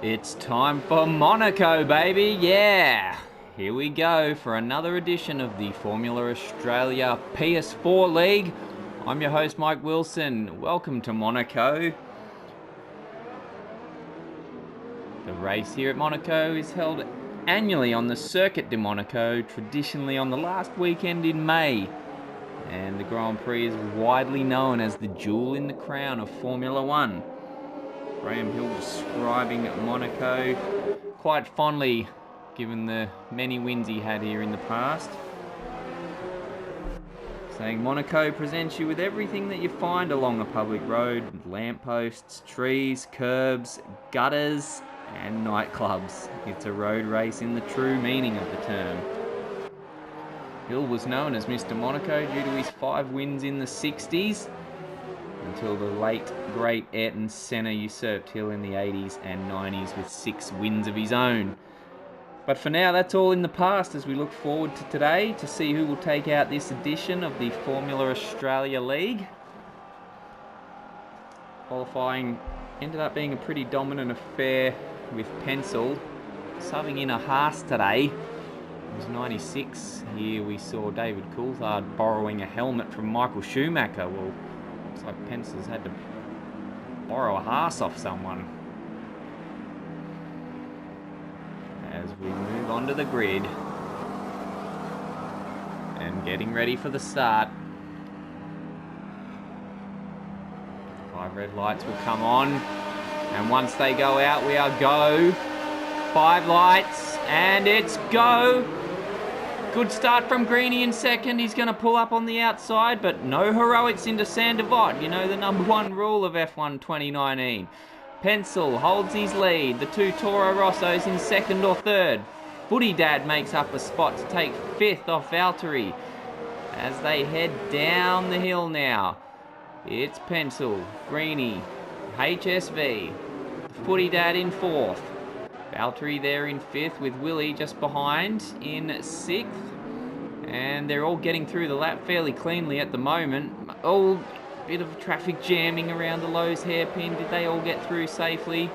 It's time for Monaco, baby, yeah! Here we go for another edition of the Formula Australia PS4 League. I'm your host, Mike Wilson. Welcome to Monaco. The race here at Monaco is held annually on the Circuit de Monaco, traditionally on the last weekend in May. And the Grand Prix is widely known as the jewel in the crown of Formula One. Graham Hill describing Monaco quite fondly, given the many wins he had here in the past. Saying Monaco presents you with everything that you find along a public road: lampposts, trees, curbs, gutters, and nightclubs. It's a road race in the true meaning of the term. Hill was known as Mr. Monaco due to his 5 wins in the 60s, until the late, great Ayrton Senna usurped Hill in the 80s and 90s with 6 wins of his own. But for now, that's all in the past as we look forward to today to see who will take out this edition of the Formula Australia League. Qualifying ended up being a pretty dominant affair with Pencil subbing in a Haas today. It was 96. Here we saw David Coulthard borrowing a helmet from Michael Schumacher. Well, looks like Pencil's had to borrow a Haas off someone. As we move onto the grid and getting ready for the start. 5 red lights will come on, and once they go out, we are go. 5 lights, and it's go. Good start from Greeny in second. He's going to pull up on the outside, but no heroics into Sandevot. You know the number 1 rule of F1 2019. Pencil holds his lead. The 2 Toro Rossos in second or third. Footy Dad makes up a spot to take 5th off Valtteri as they head down the hill now. It's Pencil, Greeny, HSV, Footy Dad in 4th. Valtteri there in 5th with Willie just behind in 6th. And they're all getting through the lap fairly cleanly at the moment. Oh, bit of traffic jamming around the Lowe's hairpin. Did they all get through safely?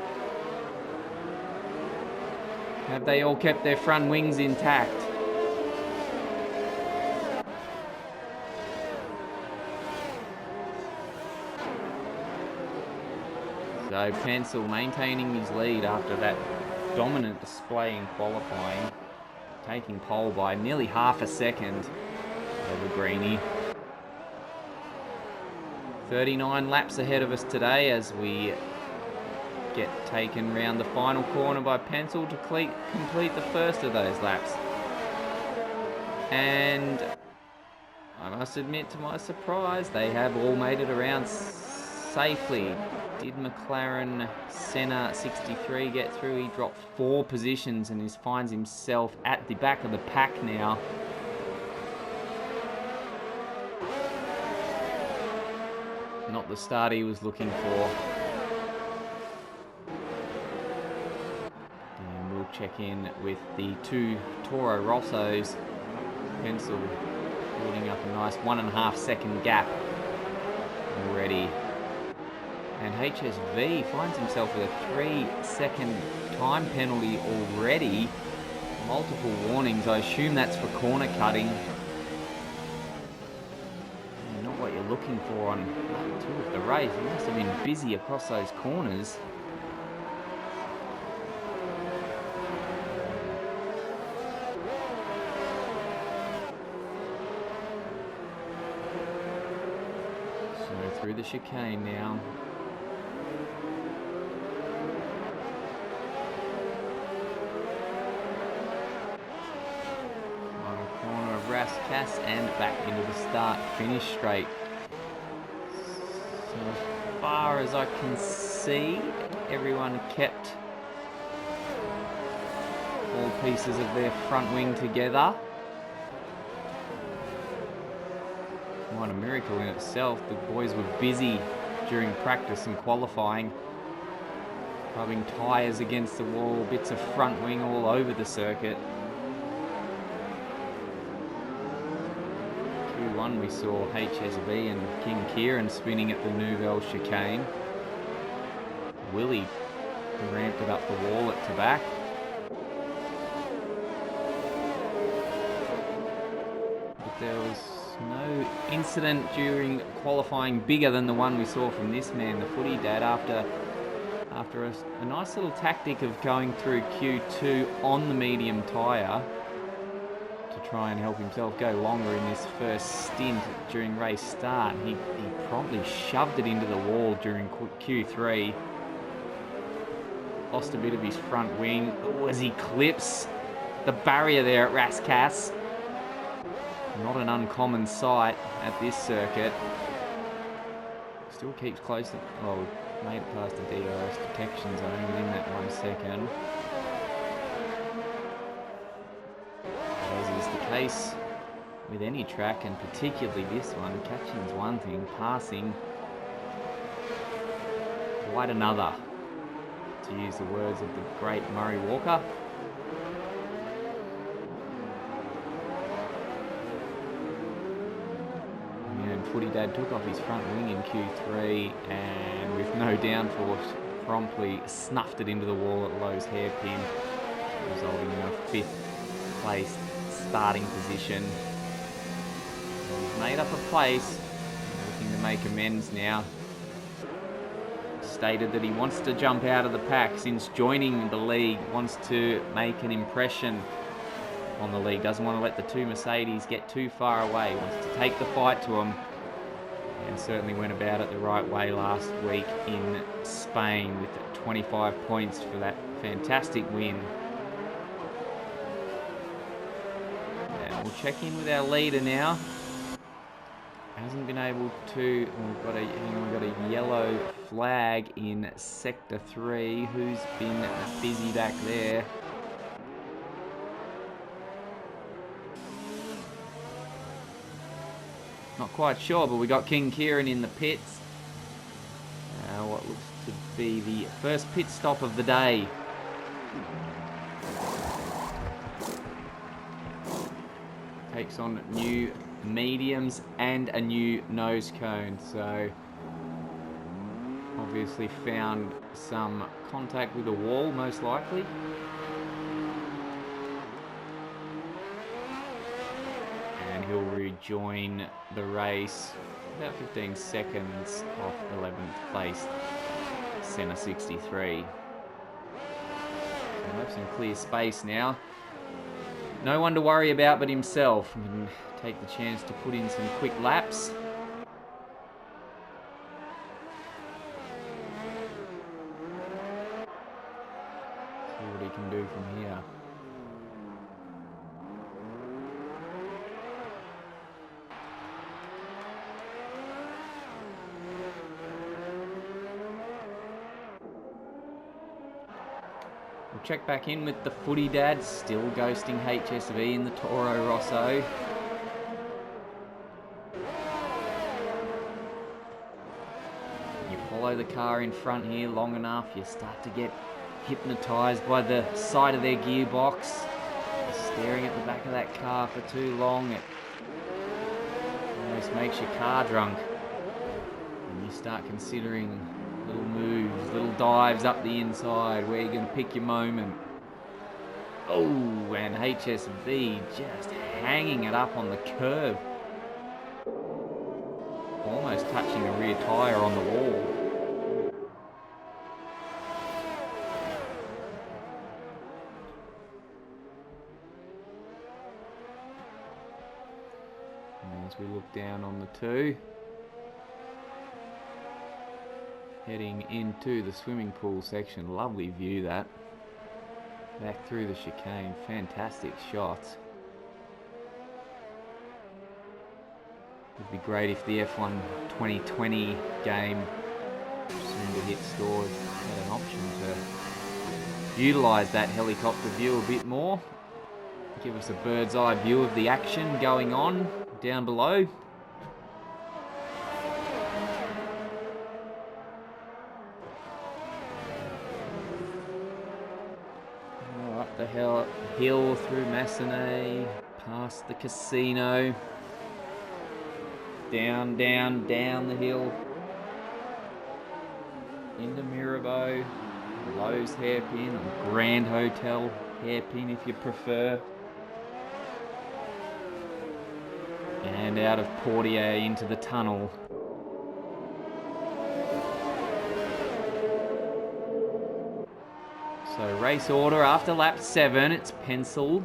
Have they all kept their front wings intact? So Pencil maintaining his lead after that dominant display in qualifying, taking pole by nearly half a second over Greeny. 39 laps ahead of us today as we get taken round the final corner by Pencil to complete the first of those laps. And I must admit, to my surprise, they have all made it around safely. Did McLaren Senna 63 get through? He dropped 4 positions and finds himself at the back of the pack now. Not the start he was looking for. And we'll check in with the 2 Toro Rossos. Pencil building up a nice 1.5 second gap already. And HSV finds himself with a 3-second time penalty already. Multiple warnings. I assume that's for corner cutting. Not what you're looking for on lap 2 of the race. He must have been busy across those corners. So through the chicane now. Cass and back into the start finish straight. So as far as I can see, everyone kept all pieces of their front wing together. What a miracle in itself. The boys were busy during practice and qualifying, rubbing tyres against the wall, bits of front wing all over the circuit. Q1 we saw HSV and King Kieran spinning at the Nouvelle chicane. Willie ramped it up the wall at Tabac. But there was no incident during qualifying bigger than the one we saw from this man, the footy dad, after a nice little tactic of going through Q2 on the medium tyre to try and help himself go longer in this first stint during race start. He promptly shoved it into the wall during Q3. Lost a bit of his front wing. Oh, as he clips the barrier there at Rascasse. Not an uncommon sight at this circuit. Still keeps close to... Oh, made it past the DRS detection zone within that 1 second. As is the case with any track, and particularly this one, catching's one thing, passing quite another, to use the words of the great Murray Walker. Footy dad took off his front wing in Q3 and with no downforce promptly snuffed it into the wall at Lowe's hairpin, resulting in a 5th place starting position. He's made up a place, looking to make amends now. Stated that he wants to jump out of the pack since joining the league, wants to make an impression on the league, doesn't want to let the two Mercedes get too far away, wants to take the fight to them. And certainly went about it the right way last week in Spain with 25 points for that fantastic win. And we'll check in with our leader now. Hasn't been able to... We've got a yellow flag in Sector 3. Who's been busy back there? Not quite sure, but we got King Kieran in the pits. What looks to be the first pit stop of the day. Takes on new mediums and a new nose cone, so obviously found some contact with the wall, most likely. And he'll rejoin the race about 15 seconds off 11th place, Senna 63. So we'll have some clear space now. No one to worry about but himself. He can take the chance to put in some quick laps. See what he can do from here. We'll check back in with the footy dad, still ghosting HSV in the Toro Rosso. You follow the car in front here long enough, you start to get hypnotised by the sight of their gearbox. You're staring at the back of that car for too long, it almost makes your car drunk. And you start considering little moves, little dives up the inside, where you're going to pick your moment. Oh, and HSV just hanging it up on the curb. Almost touching a rear tyre on the wall. And as we look down on the two, heading into the swimming pool section. Lovely view that. Back through the chicane. Fantastic shots. Would be great if the F1 2020 game, soon to hit stores, had an option to utilise that helicopter view a bit more. Give us a bird's eye view of the action going on down below. The hill through Massenet, past the casino, down the hill, into Mirabeau, Lowe's hairpin, or Grand Hotel hairpin if you prefer. And out of Portier into the tunnel. So race order after lap 7, it's Pencil.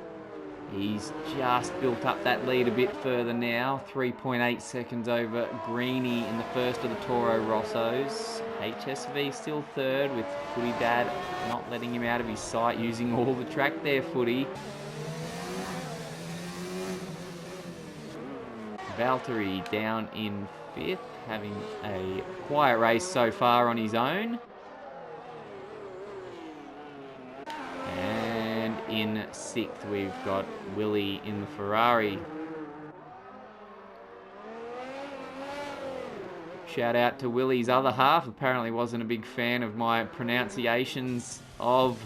He's just built up that lead a bit further now. 3.8 seconds over Greeny in the first of the Toro Rossos. HSV still third with Footy Dad not letting him out of his sight, using all the track there, Footy. Valtteri down in 5th, having a quiet race so far on his own. And in 6th, we've got Willie in the Ferrari. Shout out to Willie's other half. Apparently wasn't a big fan of my pronunciations of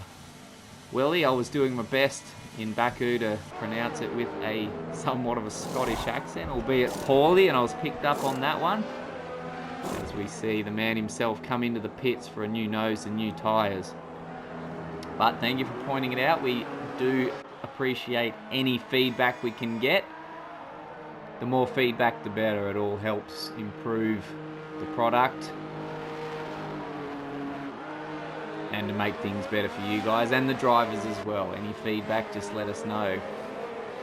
Willie. I was doing my best in Baku to pronounce it with a somewhat of a Scottish accent, albeit poorly, and I was picked up on that one. As we see the man himself come into the pits for a new nose and new tyres. But thank you for pointing it out. We do appreciate any feedback we can get. The more feedback, the better. It all helps improve the product and to make things better for you guys and the drivers as well. Any feedback, just let us know.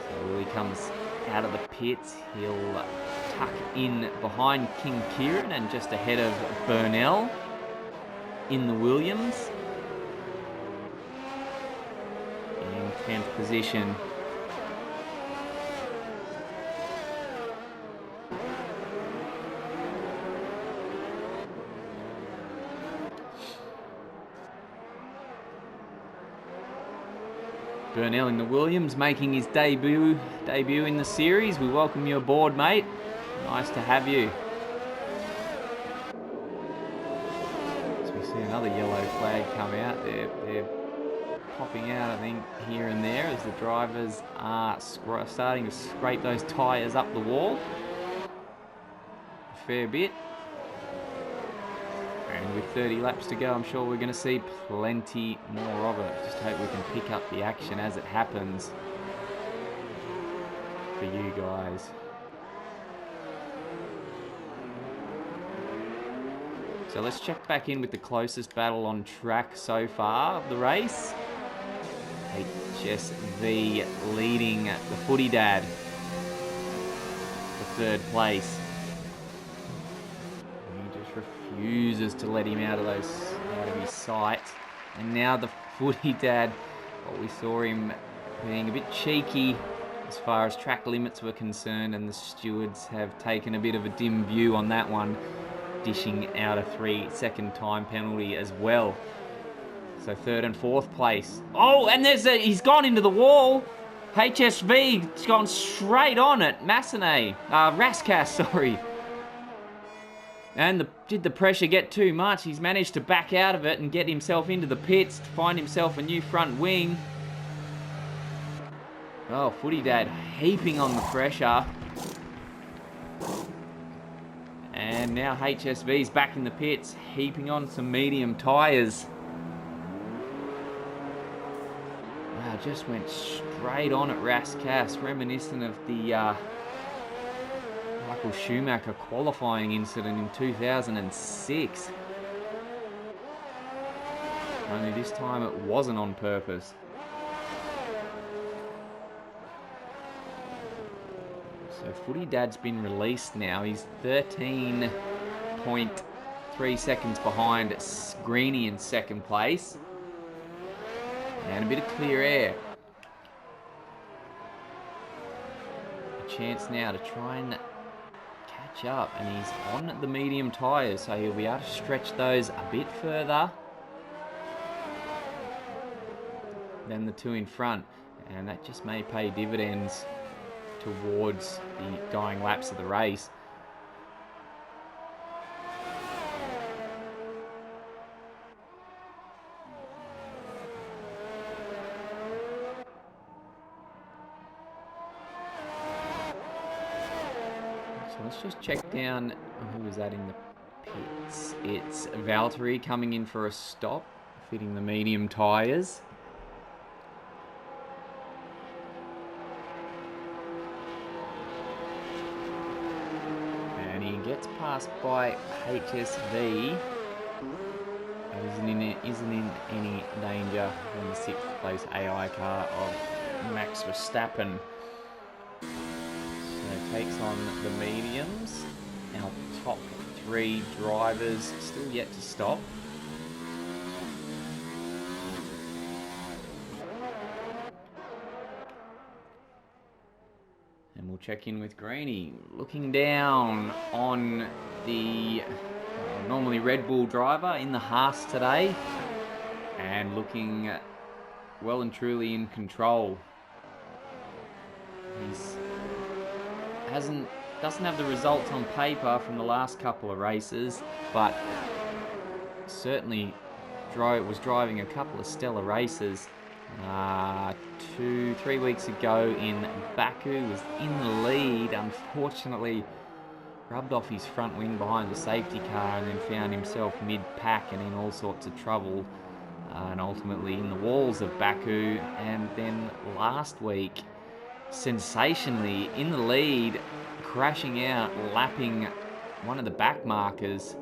So Willie comes out of the pits. He'll tuck in behind King Kieran and just ahead of Burnell in the Williams. In 10th position. Burnell in the Williams, making his debut in the series. We welcome you aboard, mate. Nice to have you. So we see another yellow flag come out. They're popping out, I think, here and there as the drivers are starting to scrape those tyres up the wall a fair bit. And with 30 laps to go, I'm sure we're going to see plenty more of it. Just hope we can pick up the action as it happens for you guys. So let's check back in with the closest battle on track so far of the race. HSV leading the Footy Dad for 3rd place. Refuses to let him out of his sight. And now the Footy Dad, well, we saw him being a bit cheeky as far as track limits were concerned, and the stewards have taken a bit of a dim view on that one, dishing out a 3-second time penalty as well. So 3rd and 4th place. Oh, and he's gone into the wall. HSV's gone straight on it. Raskas, sorry. And did the pressure get too much? He's managed to back out of it and get himself into the pits to find himself a new front wing. Oh, Footy Dad heaping on the pressure. And now HSV's back in the pits, heaping on some medium tyres. Wow, just went straight on at Raskas, reminiscent of the Michael Schumacher qualifying incident in 2006. Only this time it wasn't on purpose. So Footy Dad's been released now. He's 13.3 seconds behind Greeny in 2nd place. And a bit of clear air. A chance now to try and catch up, and he's on the medium tyres, so he'll be able to stretch those a bit further than the two in front, and that just may pay dividends towards the dying laps of the race. Let's just check down who was that in the pits. It's Valtteri coming in for a stop fitting the medium tyres. And he gets passed by HSV. Isn't in any danger from the 6th place AI car of Max Verstappen. So takes on the mediums. Our top 3 drivers still yet to stop. And we'll check in with Greeny, looking down on the normally Red Bull driver in the Haas today, and looking well and truly in control. He's doesn't have the results on paper from the last couple of races, but certainly was driving a couple of stellar races. 2-3 weeks ago in Baku, was in the lead, unfortunately rubbed off his front wing behind the safety car, and then found himself mid-pack and in all sorts of trouble, and ultimately in the walls of Baku. And then last week, sensationally in the lead, crashing out, lapping one of the back markers.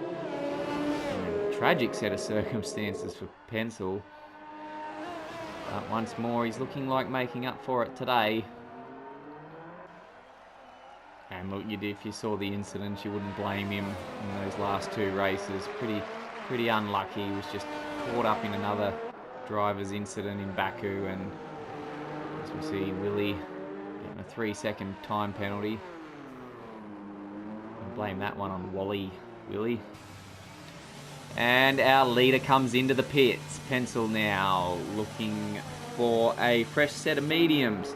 And a tragic set of circumstances for Pencil. But once more, he's looking like making up for it today. And look, if you saw the incident, you wouldn't blame him in those last 2 races. Pretty unlucky. He was just caught up in another driver's incident in Baku, and as we see, Willie getting a 3-second time penalty. I'll blame that one on Willie. And our leader comes into the pits. Pencil now looking for a fresh set of mediums.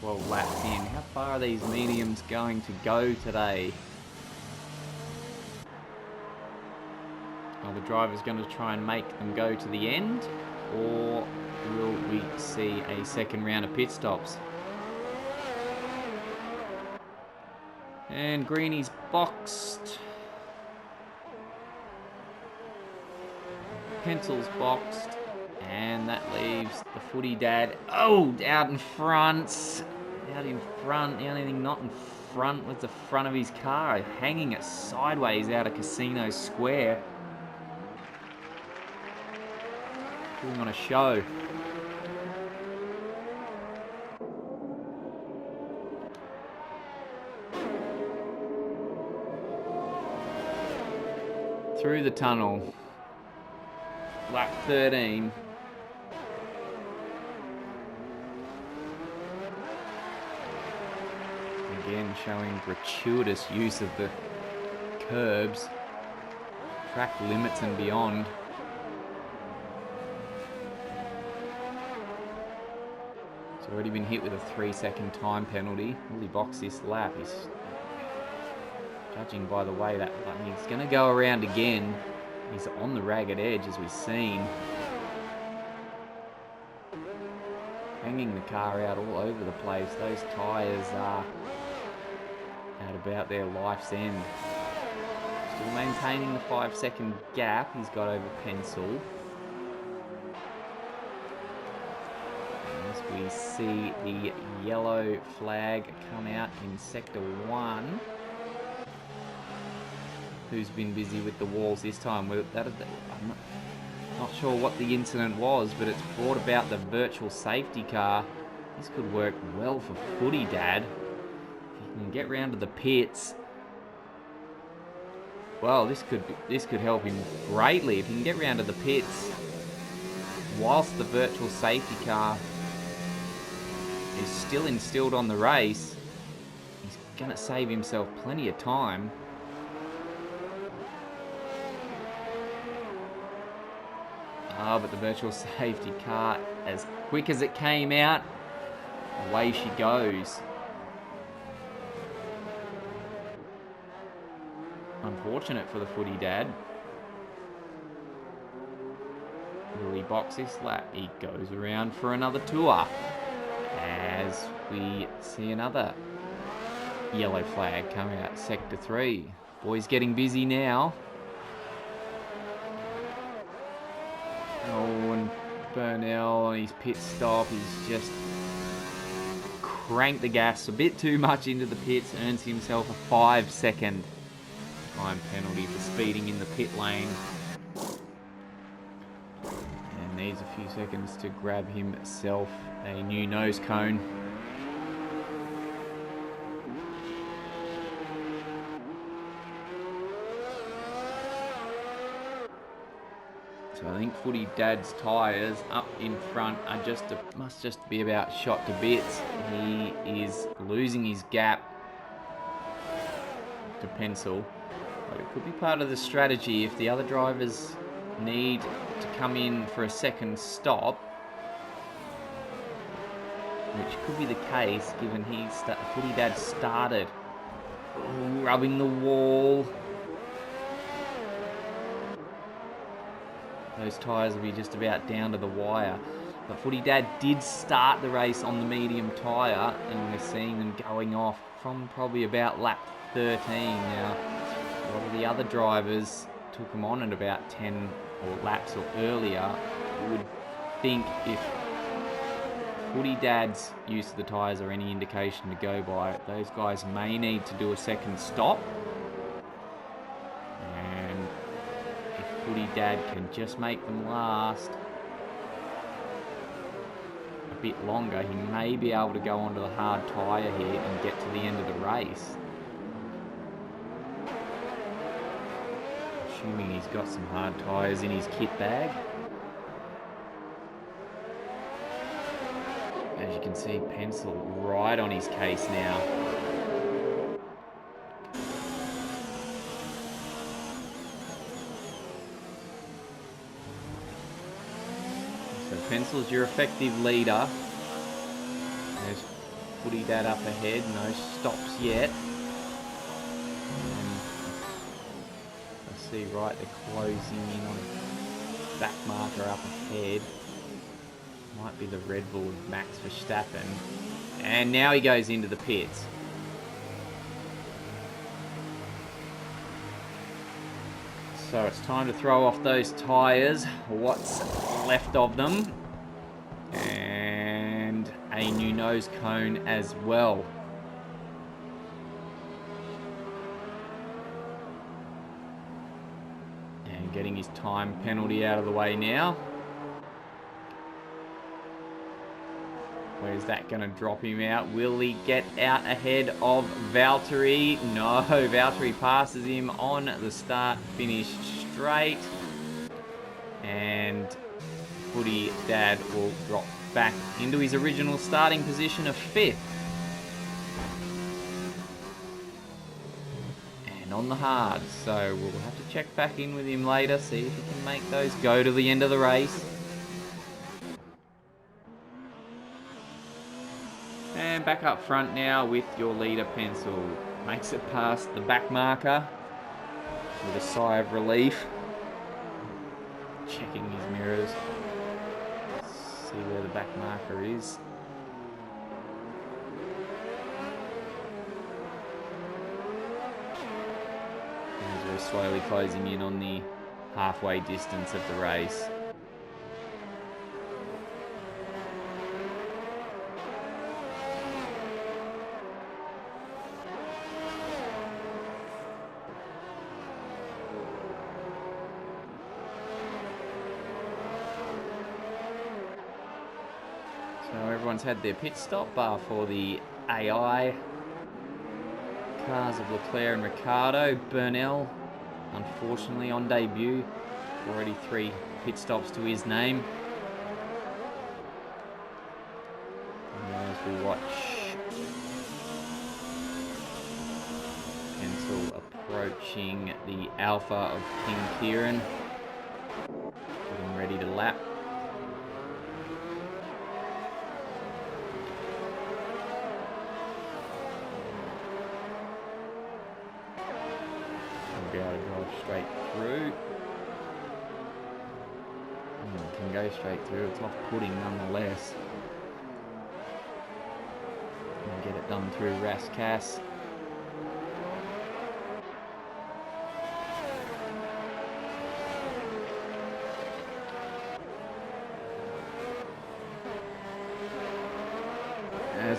12 laps in. How far are these mediums going to go today? Are the drivers going to try and make them go to the end, or will we see a second round of pit stops? And Greeny's boxed. Pencil's boxed. And that leaves the footy dad. Oh, out in front. The only thing not in front was the front of his car, hanging it sideways out of Casino Square. Putting on a show. Through the tunnel. Lap 13. Again, showing gratuitous use of the curbs, track limits and beyond. He's already been hit with a 3-second time penalty. Will he box this lap? He's judging by the way that he's going to go around again. He's on the ragged edge, as we've seen. Hanging the car out all over the place. Those tyres are at about their life's end. Still maintaining the 5-second gap he's got over Pencil. As we see the yellow flag come out in Sector 1. Who's been busy with the walls this time? I'm not sure what the incident was, but it's brought about the virtual safety car. This could work well for Footy Dad. If he can get round to the pits, well, this could help him greatly. If he can get round to the pits whilst the virtual safety car is still instilled on the race, he's going to save himself plenty of time. But the virtual safety car, as quick as it came out, away she goes. Unfortunate for the Footy Dad. Will he box this lap? He goes around for another tour. As we see another yellow flag coming out Sector 3. Boys getting busy now. Oh, and Burnell on his pit stop, he's just cranked the gas a bit too much into the pits, earns himself a 5-second time penalty for speeding in the pit lane. And needs a few seconds to grab himself a new nose cone. So I think Footy Dad's tyres up in front are must just be about shot to bits. He is losing his gap to Pencil, but it could be part of the strategy if the other drivers need to come in for a second stop, which could be the case given Footy Dad started rubbing the wall. Those tyres will be just about down to the wire. But Footy Dad did start the race on the medium tyre, and we're seeing them going off from probably about lap 13 now. A lot of the other drivers took them on at about 10 or laps or earlier. You would think if Footy Dad's use of the tyres are any indication to go by, those guys may need to do a second stop. Footy Dad can just make them last a bit longer, he may be able to go onto the hard tyre here and get to the end of the race. Assuming he's got some hard tyres in his kit bag. As you can see, Pencil right on his case now. So Pencil's your effective leader. There's Footy Dad up ahead, no stops yet. And I see right, they're closing in on a back marker up ahead. Might be the Red Bull Max Verstappen. And now he goes into the pits. So it's time to throw off those tyres, what's left of them, and a new nose cone as well. And getting his time penalty out of the way now. Where's that going to drop him out? Will he get out ahead of Valtteri? No, Valtteri passes him on the start-finish straight. And Footy Dad will drop back into his original starting position of 5th. And on the hard, so we'll have to check back in with him later, see if he can make those go to the end of the race. And back up front now with your leader, Pencil. Makes it past the back marker with a sigh of relief. Checking his mirrors. See where the back marker is. As we're slowly closing in on the halfway distance of the race. So everyone's had their pit stop bar for the AI cars of Leclerc and Ricciardo. Burnell, unfortunately, on debut. Already 3 pit stops to his name. And as we watch Pencil approaching the Alpha of King Kieran. Getting ready to lap. Be able to drive straight through. Can go straight through. It's off-putting nonetheless. And get it done through Rascass.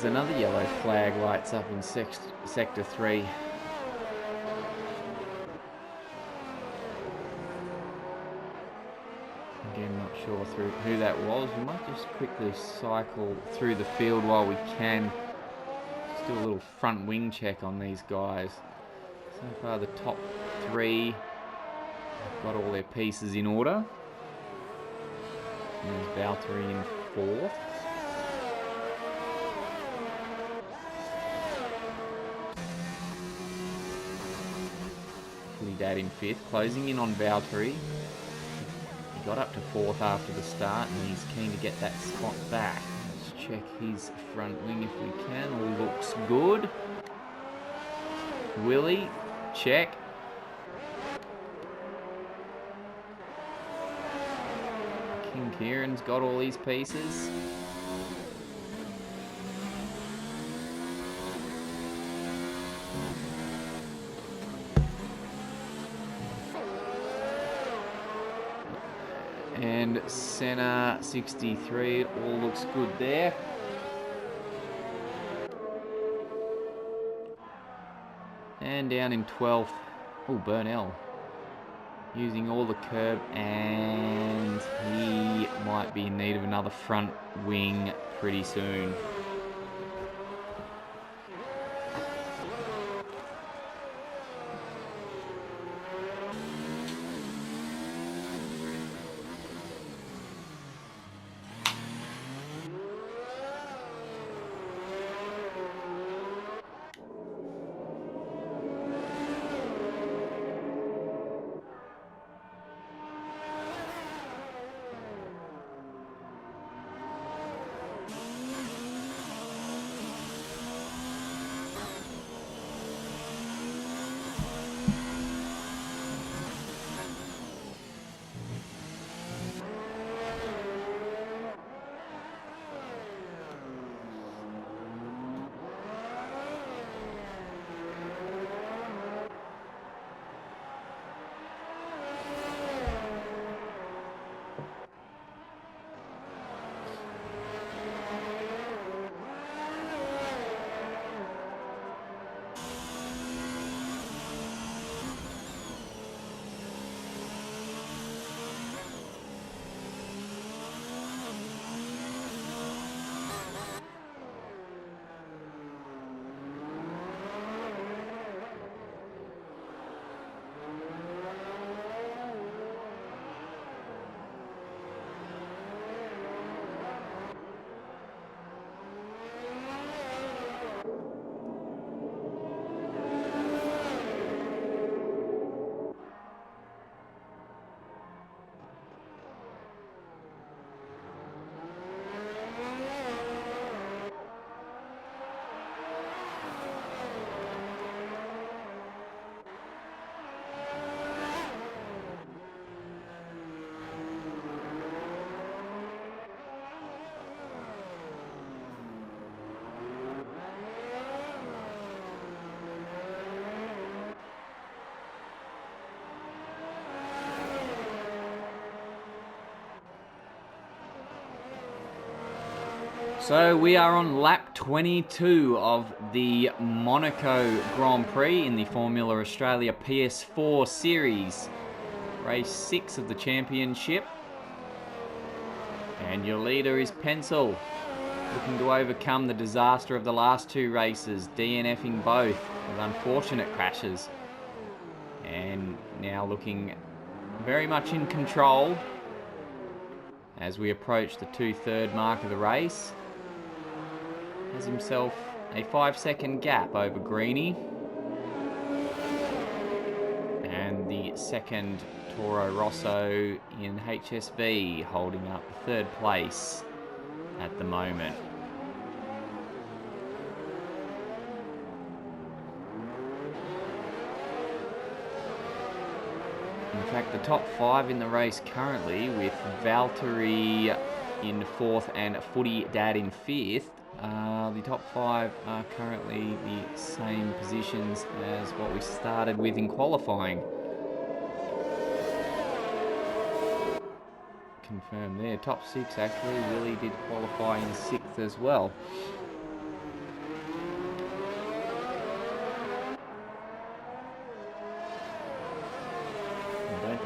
There's another yellow flag lights up in Sector 3. Again, not sure who that was. We might just quickly cycle through the field while we can. Just do a little front wing check on these guys. So far the top 3 have got all their pieces in order. And there's Valtteri in 4th. Dad in 5th, closing in on Valtteri. He got up to 4th after the start and he's keen to get that spot back. Let's check his front wing if we can. All looks good. Willie, check. King Kieran's got all these pieces. And Senna 63, all looks good there. And down in 12th, Burnell. Using all the curb, and he might be in need of another front wing pretty soon. So we are on lap 22 of the Monaco Grand Prix in the Formula Australia PS4 series. Race 6 of the championship. And your leader is Pencil, looking to overcome the disaster of the last 2 races, DNFing both with unfortunate crashes. And now looking very much in control as we approach the 2/3 mark of the race. Has himself a 5-second gap over Greeny. And the second Toro Rosso in HSV holding up 3rd place at the moment. In fact, the top 5 in the race currently, with Valtteri in 4th and Footy Dad in 5th. The top 5 are currently the same positions as what we started with in qualifying. Confirmed there. Top 6 actually. Willie did qualify in 6th as well.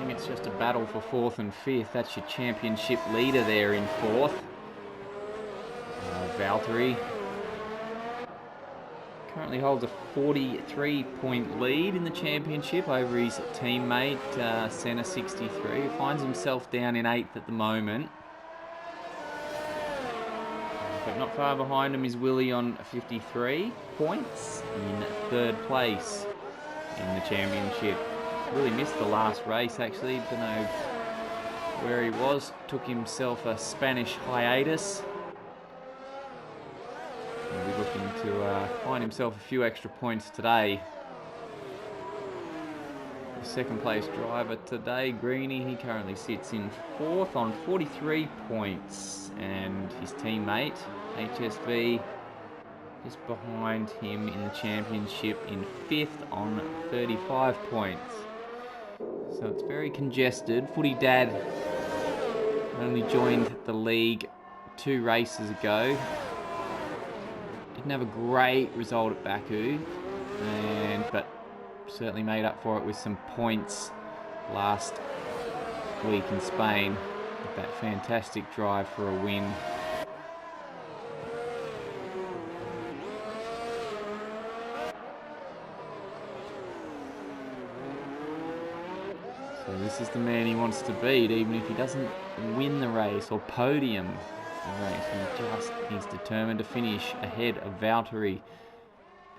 think it's just a battle for 4th and 5th. That's your championship leader there in 4th. Valtteri currently holds a 43-point lead in the championship over his teammate, Senna 63, who finds himself down in 8th at the moment. But not far behind him is Willie on 53 points in 3rd place in the championship. Really missed the last race actually, don't know where he was, took himself a Spanish hiatus. He'll be looking to find himself a few extra points today. The 2nd place driver today, Greeny, he currently sits in 4th on 43 points, and his teammate, HSV, just behind him in the championship in 5th on 35 points. So it's very congested. Footy Dad only joined the league 2 races ago. Didn't have a great result at Baku, but certainly made up for it with some points last week in Spain with that fantastic drive for a win. So this is the man he wants to beat, even if he doesn't win the race or podium the race. He's determined to finish ahead of Valtteri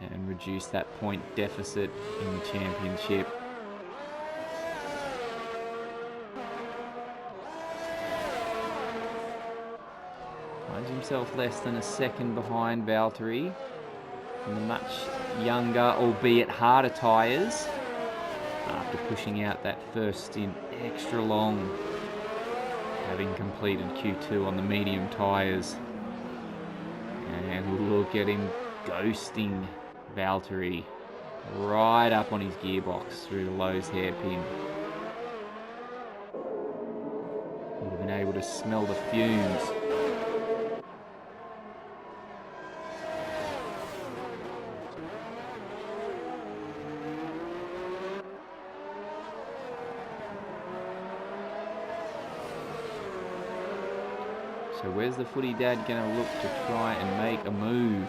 and reduce that point deficit in the championship. Finds himself less than a second behind Valtteri in the much younger, albeit harder tyres, after pushing out that first stint extra long, having completed Q2 on the medium tyres. And look at him ghosting Valtteri right up on his gearbox through the Lowe's hairpin. Would have been able to smell the fumes. So where's the Footy Dad going to look to try and make a move?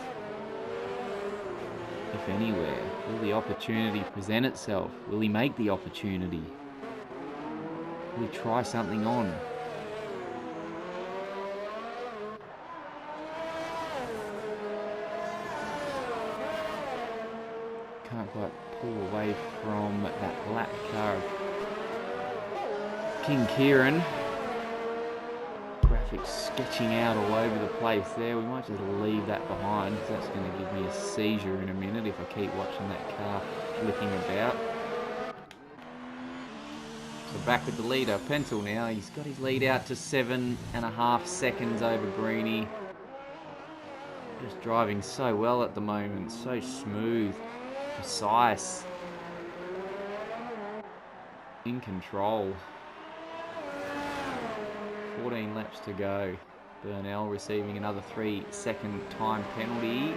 If anywhere. Will the opportunity present itself? Will he make the opportunity? Will he try something on? Can't quite pull away from that black car of King Kieran. Graphics sketching out all over the place there. We might just leave that behind, because that's going to give me a seizure in a minute if I keep watching that car flicking about. So back with the leader, Pencil now. He's got his lead out to 7.5 seconds over Greeny. Just driving so well at the moment, so smooth, precise, in control. 14 laps to go. Burnell receiving another 3-second time penalty.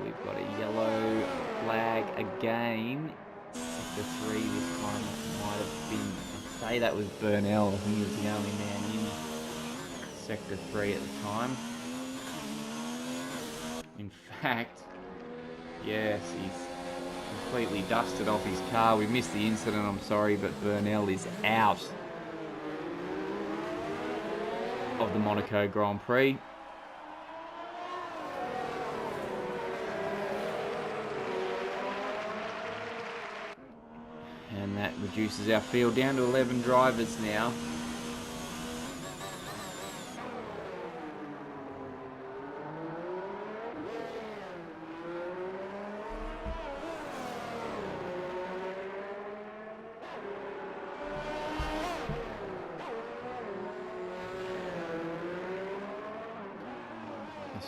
We've got a yellow flag again. Sector 3 this time. That might have been, I'd say that was Burnell. I think he was the only man in Sector 3 at the time. In fact, yes, he's completely dusted off his car. We missed the incident, I'm sorry, but Burnell is out of the Monaco Grand Prix. And that reduces our field down to 11 drivers now.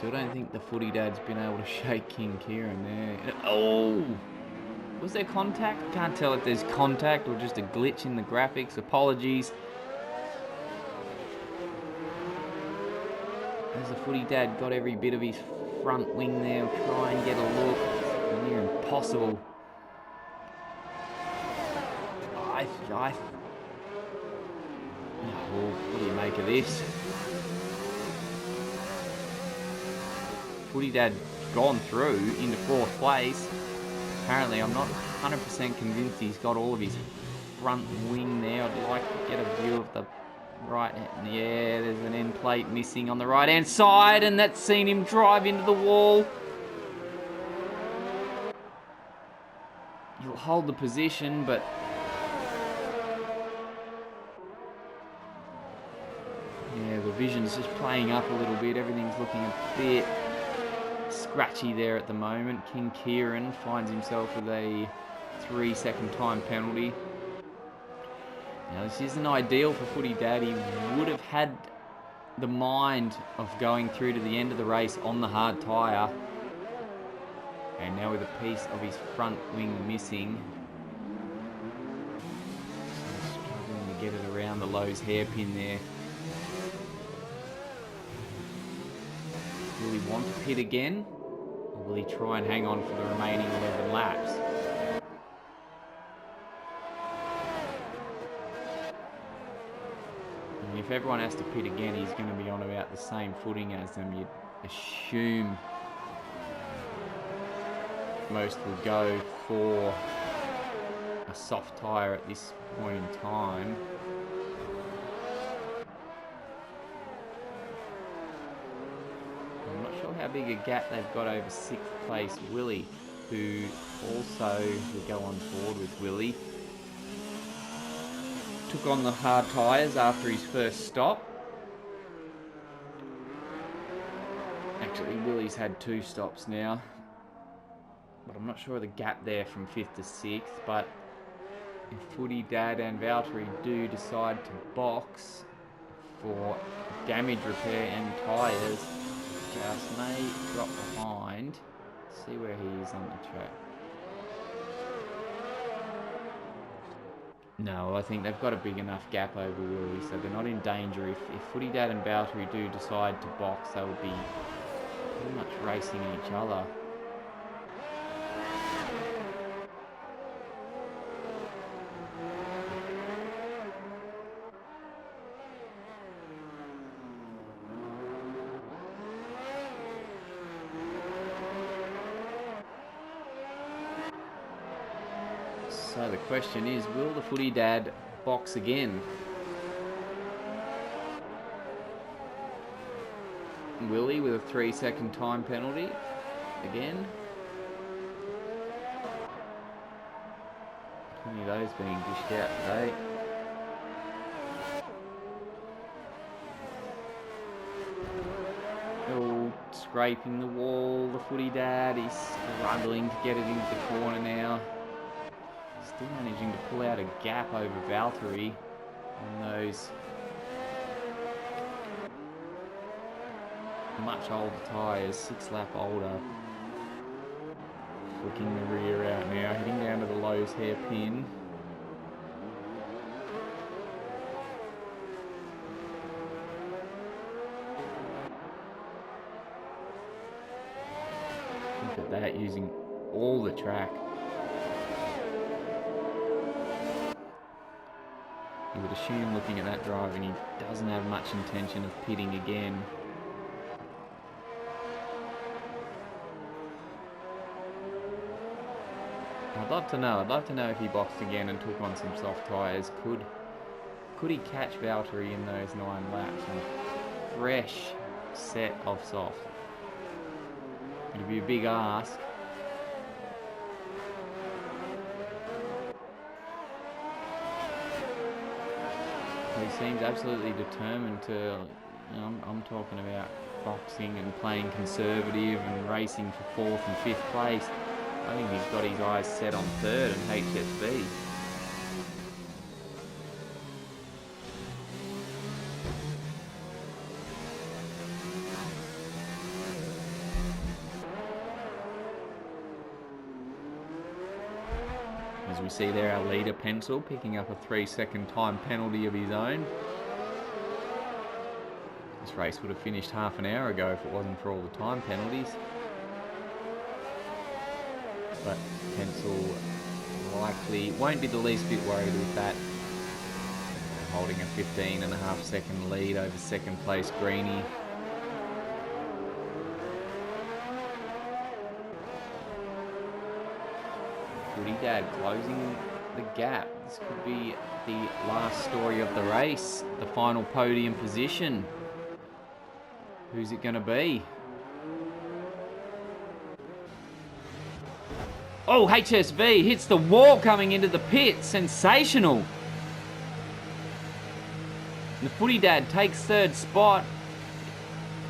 So I don't think the Footy Dad's been able to shake King Kieran there. Oh! Was there contact? Can't tell if there's contact or just a glitch in the graphics. Apologies. As the Footy Dad got every bit of his front wing there, try and get a look. It's near impossible. Well, what do you make of this? Footy Dad gone through into 4th place. Apparently, I'm not 100% convinced he's got all of his front wing there. I'd like to get a view of the right. Yeah, there's an end plate missing on the right hand side, and that's seen him drive into the wall. You'll hold the position, but yeah, the vision's just playing up a little bit. Everything's looking a bit scratchy there at the moment. King Kieran finds himself with a 3-second time penalty. Now, this isn't ideal for Footy Dad. He would have had the mind of going through to the end of the race on the hard tyre. And now with a piece of his front wing missing. Struggling to get it around the Lowe's hairpin there. Will he want to pit again? Or will he try and hang on for the remaining 11 laps? If everyone has to pit again, he's going to be on about the same footing as them. You'd assume most will go for a soft tyre at this point in time. I'm not sure how big a gap they've got over 6th place Willie, who also will go on board with Willie. Took on the hard tyres after his first stop. Actually, Willie's had 2 stops now. But I'm not sure of the gap there from 5th to 6th. But if Footy Dad and Valtteri do decide to box for damage repair and tyres, just may drop behind. See where he is on the track. No, I think they've got a big enough gap over Willie, so they're not in danger. If Footy Dad and Valtteri do decide to box, they'll be pretty much racing each other. So the question is, will the Footy Dad box again? Willie with a 3-second time penalty again. How many of those being dished out today? Oh, scraping the wall, the Footy Dad. He's struggling to get it into the corner now. Still managing to pull out a gap over Valtteri on those much older tyres, 6 lap older. Flicking the rear out now, heading down to the Lowe's hairpin. Look at that, using all the track. You would assume, looking at that drive, and he doesn't have much intention of pitting again. I'd love to know. I'd love to know if he boxed again and took on some soft tyres. Could he catch Valtteri in those 9 laps on a fresh set of soft? It'd be a big ask. He seems absolutely determined to, you know, I'm talking about boxing and playing conservative and racing for 4th and 5th place. I think he's got his eyes set on 3rd and HSV. As we see there, our leader Pencil picking up a 3-second time penalty of his own. This race would have finished half an hour ago if it wasn't for all the time penalties. But Pencil likely won't be the least bit worried with that. holding a 15.5-second lead over second place Greenie. Footy Dad closing the gap. This could be the last story of the race, the final podium position. Who's it going to be? Oh, HSV hits the wall coming into the pit. Sensational. The Footy Dad takes third spot.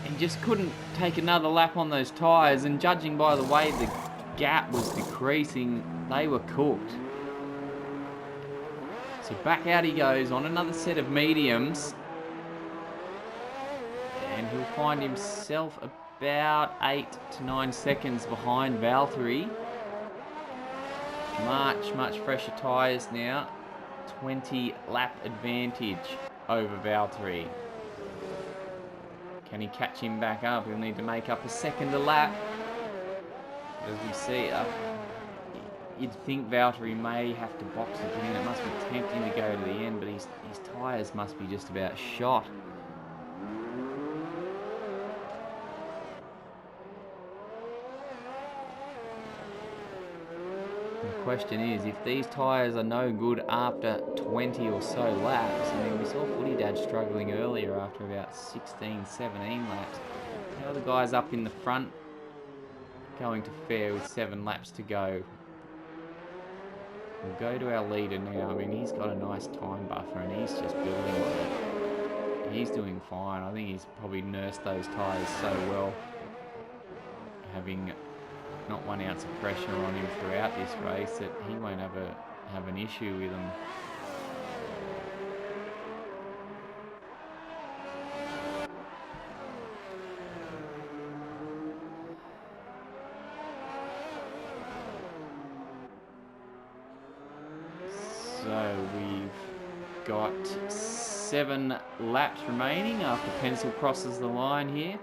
He just couldn't take another lap on those tyres, and judging by the way the gap was decreasing, they were cooked. So back out he goes on another set of mediums. And he'll find himself about 8 to 9 seconds behind Valtteri. Much fresher tyres now. 20 lap advantage over Valtteri. Can he catch him back up? He'll need to make up a second a lap. As we see, you'd think Valtteri may have to box again. It must be tempting to go to the end, but his tyres must be just about shot. The question is, if these tyres are no good after 20 or so laps, I mean, we saw Footy Dad struggling earlier after about 16, 17 laps. How are the guys up in the front going to fare with 7 laps to go? We'll go to our leader now. I mean, he's got a nice time buffer and he's just building on it. He's doing fine. I think he's probably nursed those tyres so well, having not 1 ounce of pressure on him throughout this race, that he won't have an issue with them. So we've got 7 laps remaining after Pencil crosses the line here.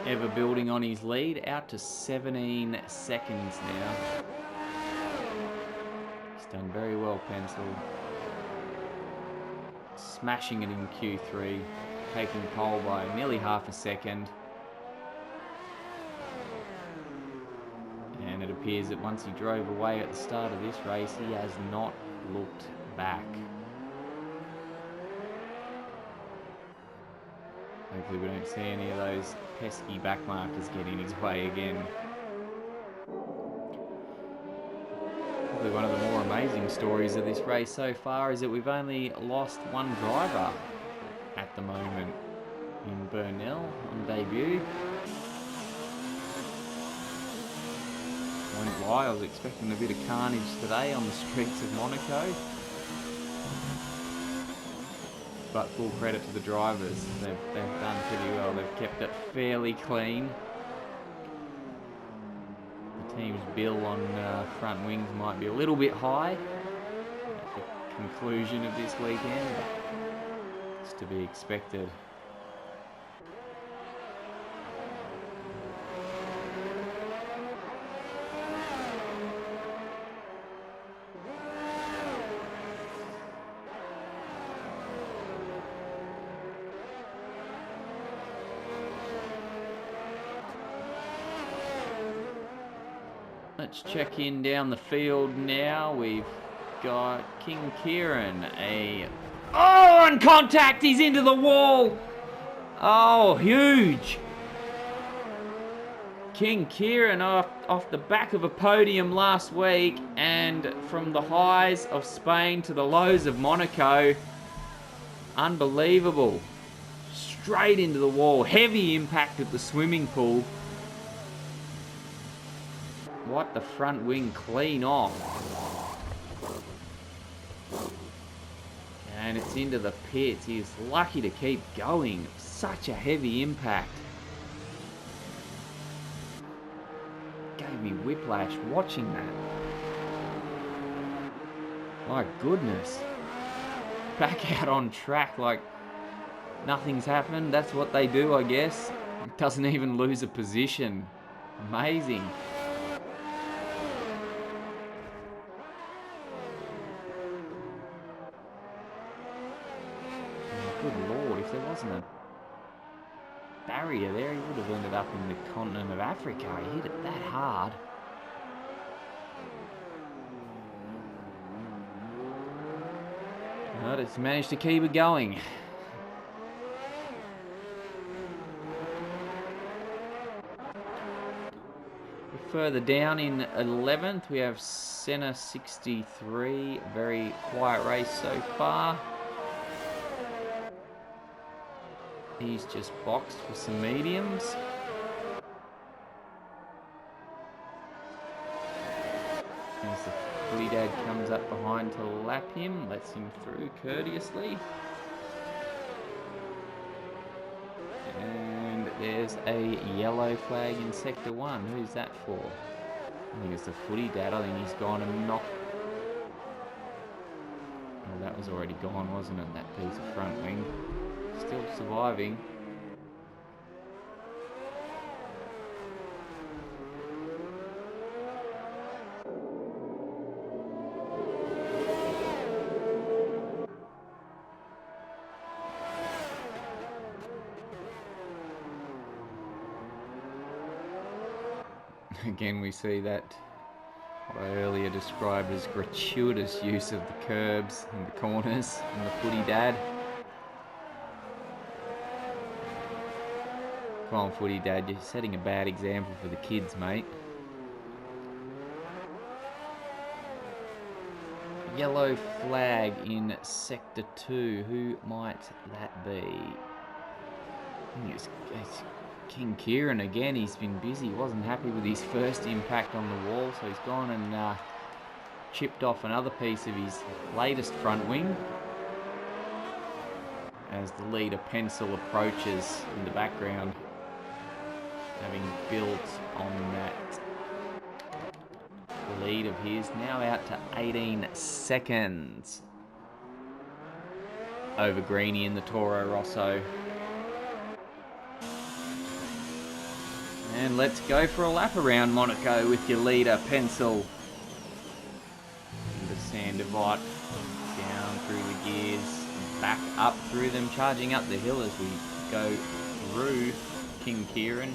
Ever building on his lead, out to 17 seconds now. He's done very well, Pencil. Smashing it in Q3, taking pole by nearly half a second. And it appears that once he drove away at the start of this race, he has not looked back. Hopefully we don't see any of those pesky back markers get in his way again. Probably one of the more amazing stories of this race so far is that we've only lost 1 driver at the moment in Burnell on debut. Won't lie, I was expecting a bit of carnage today on the streets of Monaco. But full credit to the drivers. They've done pretty well. They've kept it fairly clean. The team's bill on front wings might be a little bit high at the conclusion of this weekend, but it's to be expected. Let's check in down the field now. We've got King Kieran, oh, and contact! He's into the wall! Oh, huge! King Kieran off the back of a podium last week, and from the highs of Spain to the lows of Monaco. Unbelievable. Straight into the wall. Heavy impact at the swimming pool. What the front wing clean off. And it's into the pits. He is lucky to keep going. Such a heavy impact. Gave me whiplash watching that. My goodness. Back out on track like nothing's happened. That's what they do, I guess. Doesn't even lose a position. Amazing. Good lord, if there wasn't a barrier there, he would have ended up in the continent of Africa. He hit it that hard. But it's managed to keep it going. Further down in 11th, we have Senna 63. Very quiet race so far. He's just boxed for some mediums. As the footy dad comes up behind to lap him, lets him through courteously. And there's a yellow flag in Sector 1. Who's that for? I think it's the footy dad. I think he's gone and knocked... Oh, that was already gone, wasn't it? That piece of front wing. Still surviving. Again, we see that what I earlier described as gratuitous use of the curbs and the corners and the footy dad. Come on, footy dad, you're setting a bad example for the kids, mate. Yellow flag in Sector 2. Who might that be? I think it's King Kieran again. He's been busy. He wasn't happy with his first impact on the wall, so he's gone and chipped off another piece of his latest front wing. As the leader Pencil approaches in the background, having built on that lead of his, now out to 18 seconds over Greenie in the Toro Rosso. And let's go for a lap around Monaco with your leader Pencil. The Sandivot down through the gears, back up through them, charging up the hill as we go through King Kieran.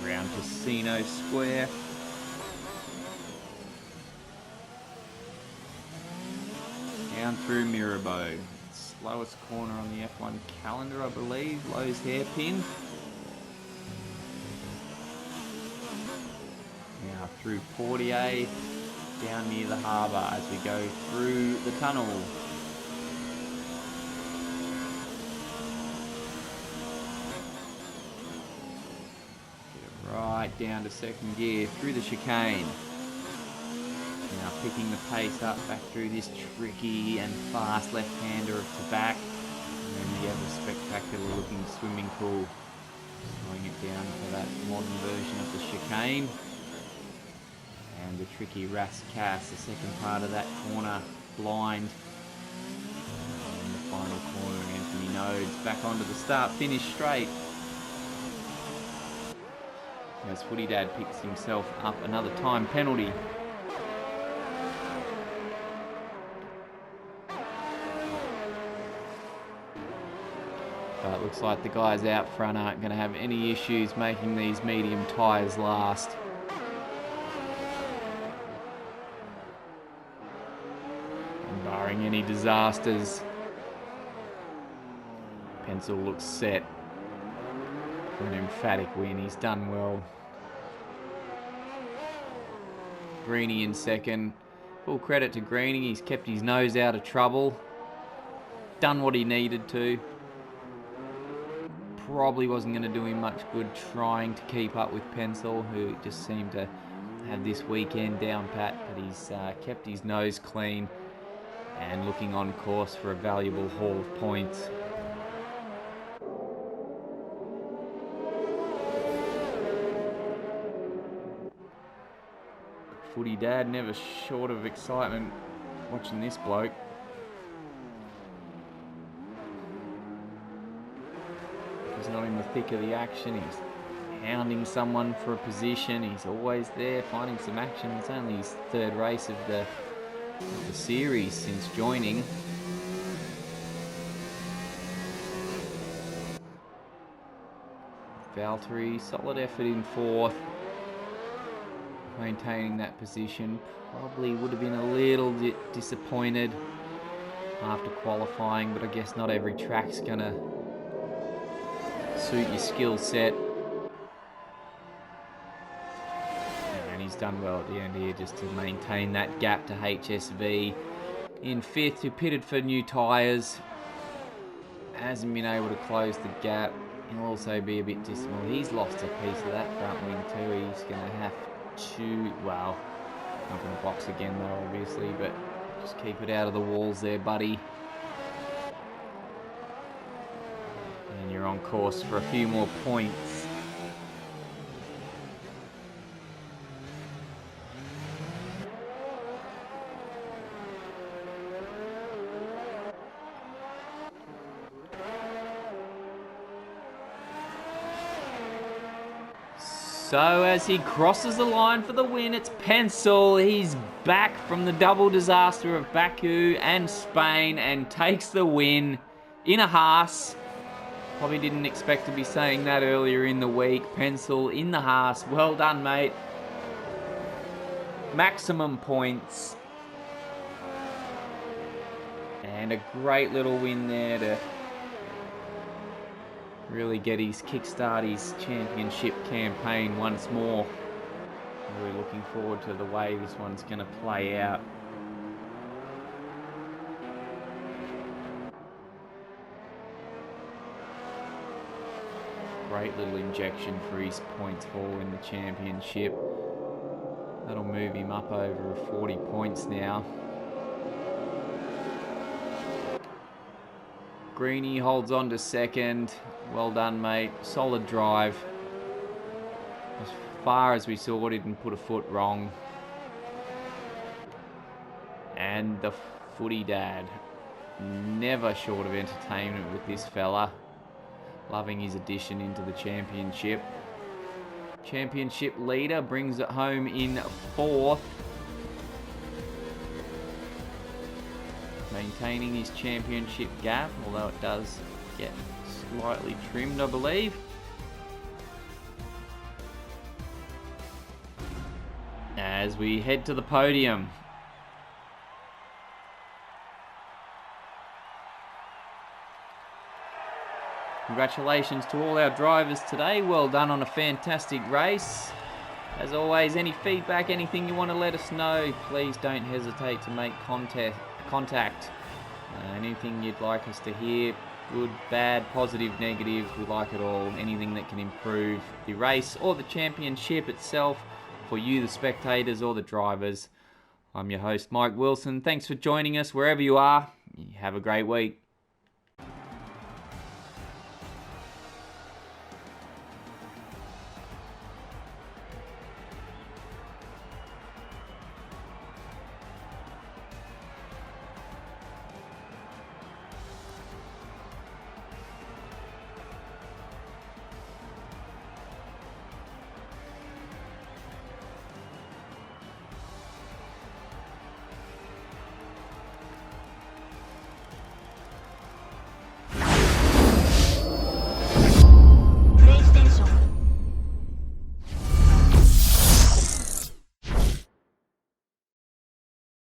Around Casino Square. Down through Mirabeau. Slowest corner on the F1 calendar, I believe. Lowe's hairpin. Now through Portier, down near the harbour as we go through the tunnel. Get it right down to second gear, through the chicane. Now picking the pace up back through this tricky and fast left-hander of Tabac. And then we have a spectacular looking swimming pool. Slowing it down for that modern version of the chicane. And the tricky Ras-Cas, the second part of that corner, blind. And the final corner, Anthony Nodes back onto the start-finish straight. As Footy Dad picks himself up another time penalty. But it looks like the guys out front aren't going to have any issues making these medium tyres last. And barring any disasters, Pencil looks set for an emphatic win. He's done well. Greenie in second. Full credit to Greenie. He's kept his nose out of trouble. Done what he needed to. Probably wasn't going to do him much good trying to keep up with Pencil, who just seemed to have this weekend down pat, but he's kept his nose clean and looking on course for a valuable haul of points. Footy Dad never short of excitement watching this bloke. He's not in the thick of the action. He's hounding someone for a position. He's always there, finding some action. It's only his third race of the of the series since joining. Valtteri, solid effort in fourth. Maintaining that position. Probably would have been a little bit disappointed after qualifying, but I guess not every track's gonna suit your skill set. And he's done well at the end here just to maintain that gap to HSV. In fifth, who pitted for new tyres. Hasn't been able to close the gap. He'll also be a bit disappointed. He's lost a piece of that front wing too. He's going to have to, well, not going to box again though, obviously, but just keep it out of the walls there, buddy. And you're on course for a few more points. So as he crosses the line for the win, it's Pencil. He's back from the double disaster of Baku and Spain and takes the win in a Haas. Probably didn't expect to be saying that earlier in the week. Pencil in the Haas. Well done, mate. Maximum points. And a great little win there to really get his kickstart his championship campaign once more. Really looking forward to the way this one's going to play out. Great little injection for his points haul in the championship. That'll move him up over 40 points now. Greeny holds on to second. Well done, mate. Solid drive. As far as we saw, didn't put a foot wrong. And the footy dad. Never short of entertainment with this fella. Loving his addition into the championship. Championship leader brings it home in fourth. Maintaining his championship gap, although it does get slightly trimmed, I believe. As we head to the podium. Congratulations to all our drivers today. Well done on a fantastic race. As always, any feedback, anything you want to let us know, please don't hesitate to make contact. Anything you'd like us to hear, good, bad, positive, negative, we like it all. Anything that can improve the race or the championship itself for you, the spectators or the drivers. I'm your host, Mike Wilson. Thanks for joining us wherever you are. Have a great week.